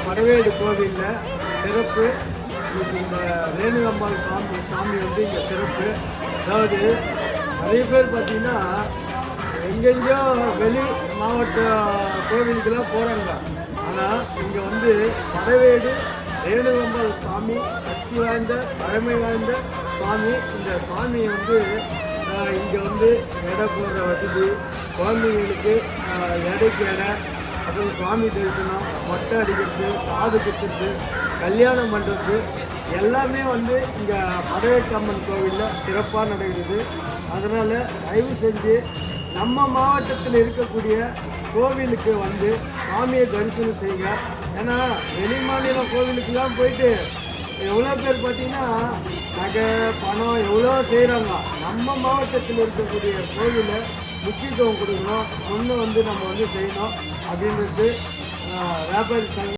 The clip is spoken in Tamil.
படவேடு கோவிலில் சிறப்பு. இந்த ரேணுகாம்பாள் சாமி வந்து இங்கே சிறப்பு. அதாவது நிறைய பேர் பார்த்திங்கன்னா எங்கெங்கேயோ வெளி மாவட்ட கோவிலுக்கெல்லாம் போகிறாங்க. ஆனால் இங்கே வந்து படவேடு ரேணுகாம்பாள் சாமி சக்தி வாய்ந்த பழமை வாய்ந்த சாமி. இந்த சாமியை வந்து இங்கே வந்து எடை போடுற வசதி, குழந்தைங்களுக்கு எடைக்கு எடை, அப்புறம் சுவாமி தரிசனம், மொட்டை அடிக்கிறது, காது குத்துறது, கல்யாணம் பண்ணுறது எல்லாமே வந்து இங்கே படவேட்டம்மன் கோவிலில் சிறப்பாக நடக்குது. அதனால் தயவு செஞ்சு நம்ம மாவட்டத்தில் இருக்கக்கூடிய கோவிலுக்கு வந்து சாமியை தரிசனம் செய்யுங்க. ஏன்னா வெளி மாநில கோவிலுக்கெல்லாம் போயிட்டு எவ்வளோ பேர் பார்த்தீங்கன்னா நகை பணம் எவ்வளோ செய்கிறாங்க. நம்ம மாவட்டத்தில் இருக்கக்கூடிய கோவிலை முக்கியத்துவம் கொடுக்கணும், ஒன்று வந்து நம்ம வந்து செய்யணும் அப்படின்றது வியாபாரி சங்கம்